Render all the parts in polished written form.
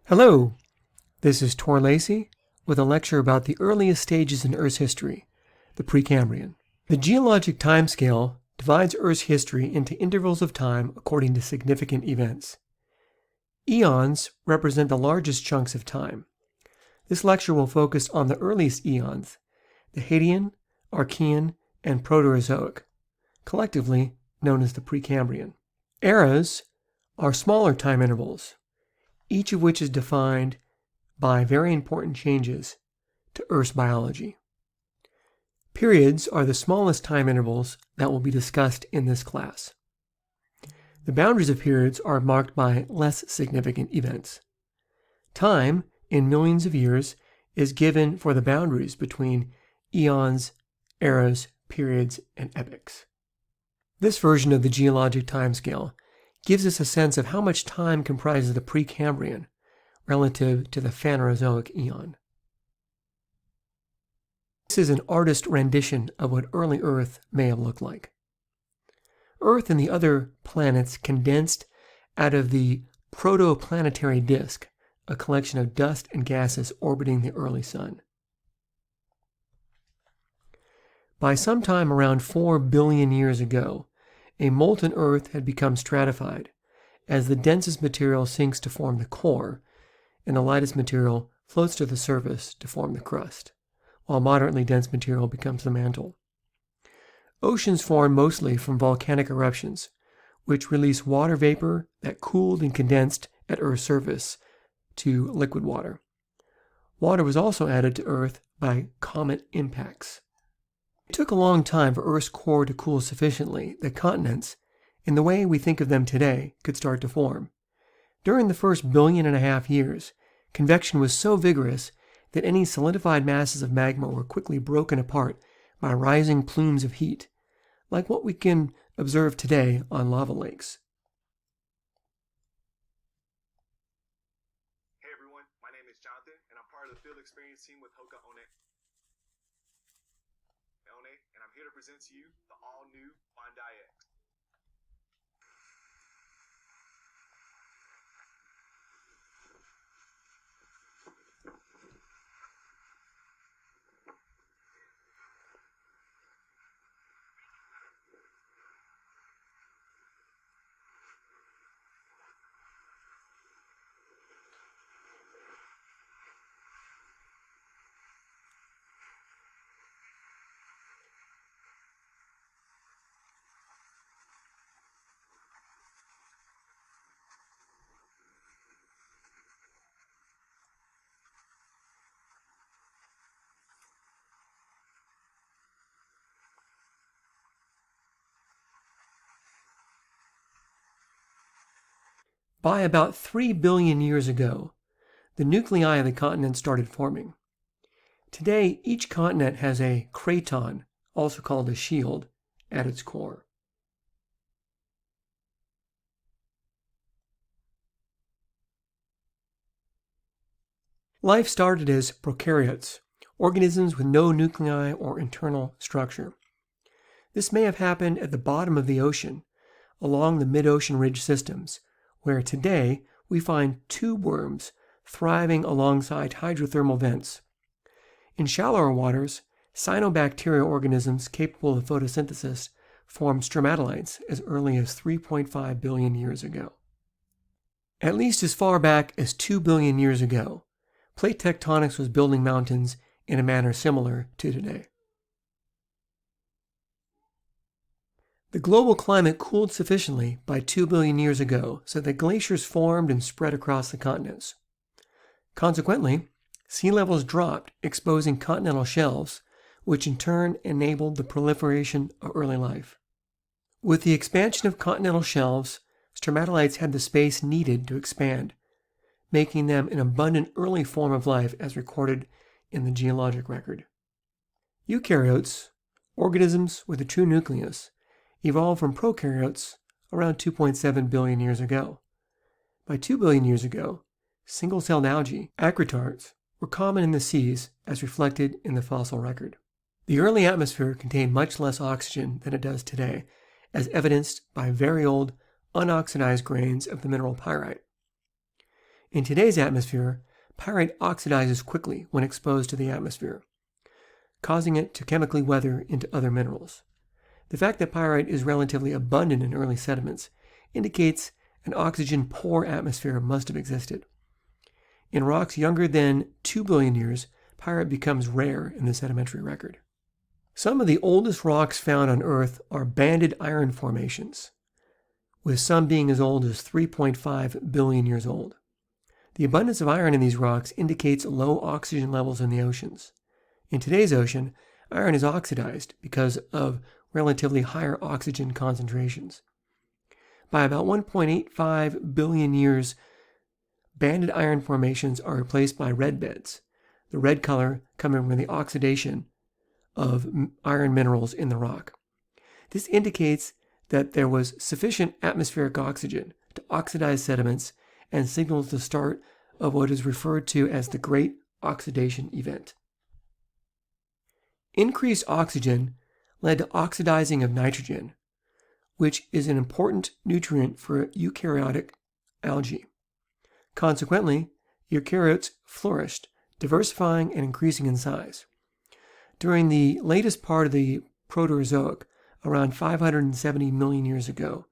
Hello, this is Tor Lacey with a lecture about the earliest stages in Earth's history, the Precambrian. The geologic timescale divides Earth's history into intervals of time according to significant events. Eons represent the largest chunks of time. This lecture will focus on the earliest eons, the Hadean, Archean, and Proterozoic, collectively known as the Precambrian. Eras are smaller time intervals, each of which is defined by very important changes to Earth's biology. Periods are the smallest time intervals that will be discussed in this class. The boundaries of periods are marked by less significant events. Time, in millions of years, is given for the boundaries between eons, eras, periods, and epochs. This version of the geologic timescale gives us a sense of how much time comprises the Precambrian relative to the Phanerozoic eon. This is an artist rendition of what early Earth may have looked like. Earth and the other planets condensed out of the protoplanetary disk, a collection of dust and gases orbiting the early sun. By sometime around 4 billion years ago, a molten Earth had become stratified as the densest material sinks to form the core, and the lightest material floats to the surface to form the crust, while moderately dense material becomes the mantle. Oceans form mostly from volcanic eruptions, which release water vapor that cooled and condensed at Earth's surface to liquid water. Water was also added to Earth by comet impacts. It took a long time for Earth's core to cool sufficiently that continents, in the way we think of them today, could start to form. During the first 1.5 billion years, convection was so vigorous that any solidified masses of magma were quickly broken apart by rising plumes of heat, like what we can observe today on lava lakes. Hey everyone, my name is Jonathan, and I'm part of the field experience team with Hoka One, and I'm here to present to you the all-new Bondi X. By about 3 billion years ago, the nuclei of the continent started forming. Today, each continent has a craton, also called a shield, at its core. Life started as prokaryotes, organisms with no nuclei or internal structure. This may have happened at the bottom of the ocean, along the mid-ocean ridge systems, where today we find tube worms thriving alongside hydrothermal vents. In shallower waters, cyanobacteria organisms capable of photosynthesis formed stromatolites as early as 3.5 billion years ago. At least as far back as 2 billion years ago, plate tectonics was building mountains in a manner similar to today. The global climate cooled sufficiently by 2 billion years ago so that glaciers formed and spread across the continents. Consequently, sea levels dropped, exposing continental shelves, which in turn enabled the proliferation of early life. With the expansion of continental shelves, stromatolites had the space needed to expand, making them an abundant early form of life as recorded in the geologic record. Eukaryotes, organisms with a true nucleus, evolved from prokaryotes around 2.7 billion years ago. By 2 billion years ago, single-celled algae, acritards, were common in the seas as reflected in the fossil record. The early atmosphere contained much less oxygen than it does today, as evidenced by very old, unoxidized grains of the mineral pyrite. In today's atmosphere, pyrite oxidizes quickly when exposed to the atmosphere, causing it to chemically weather into other minerals. The fact that pyrite is relatively abundant in early sediments indicates an oxygen-poor atmosphere must have existed. In rocks younger than 2 billion years, pyrite becomes rare in the sedimentary record. Some of the oldest rocks found on Earth are banded iron formations, with some being as old as 3.5 billion years old. The abundance of iron in these rocks indicates low oxygen levels in the oceans. In today's ocean, iron is oxidized because of relatively higher oxygen concentrations. By about 1.85 billion years, banded iron formations are replaced by red beds, the red color coming from the oxidation of iron minerals in the rock. This indicates that there was sufficient atmospheric oxygen to oxidize sediments and signals the start of what is referred to as the Great Oxidation Event. Increased oxygen led to oxidizing of nitrogen, which is an important nutrient for eukaryotic algae. Consequently, eukaryotes flourished, diversifying and increasing in size. During the latest part of the Proterozoic, around 570 million years ago,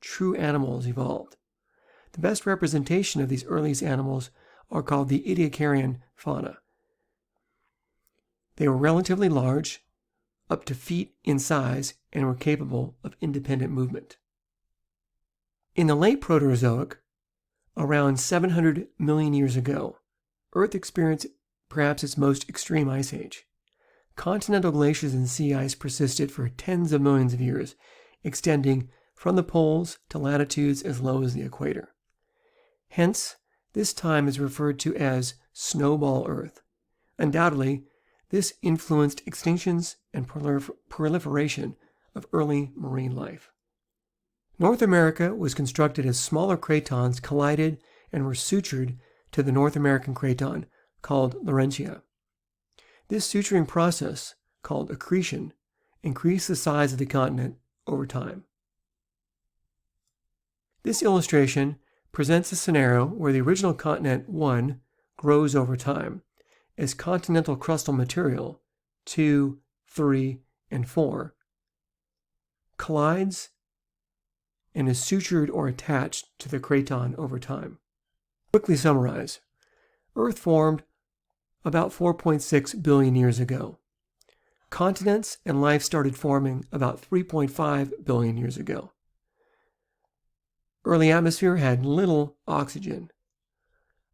true animals evolved. The best representation of these earliest animals are called the Idiocarian Fauna. They were relatively large, up to feet in size, and were capable of independent movement. In the late Proterozoic, around 700 million years ago, Earth experienced perhaps its most extreme ice age. Continental glaciers and sea ice persisted for tens of millions of years, extending from the poles to latitudes as low as the equator. Hence, this time is referred to as snowball Earth. Undoubtedly, this influenced extinctions and proliferation of early marine life. North America was constructed as smaller cratons collided and were sutured to the North American craton, called Laurentia. This suturing process, called accretion, increased the size of the continent over time. This illustration presents a scenario where the original continent 1 grows over time, as continental crustal material 2, 3, and 4 collides and is sutured or attached to the craton over time. Quickly summarize. Earth formed about 4.6 billion years ago. Continents and life started forming about 3.5 billion years ago. Early atmosphere had little oxygen.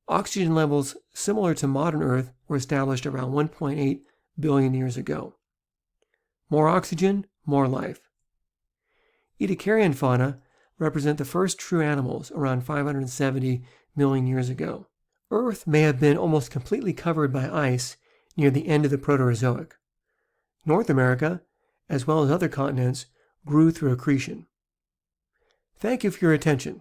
Oxygen levels similar to modern Earth were established around 1.8 billion years ago. More oxygen, more life. Idiocarian fauna represent the first true animals around 570 million years ago. Earth may have been almost completely covered by ice near the end of the Proterozoic. North America, as well as other continents, grew through accretion. Thank you for your attention.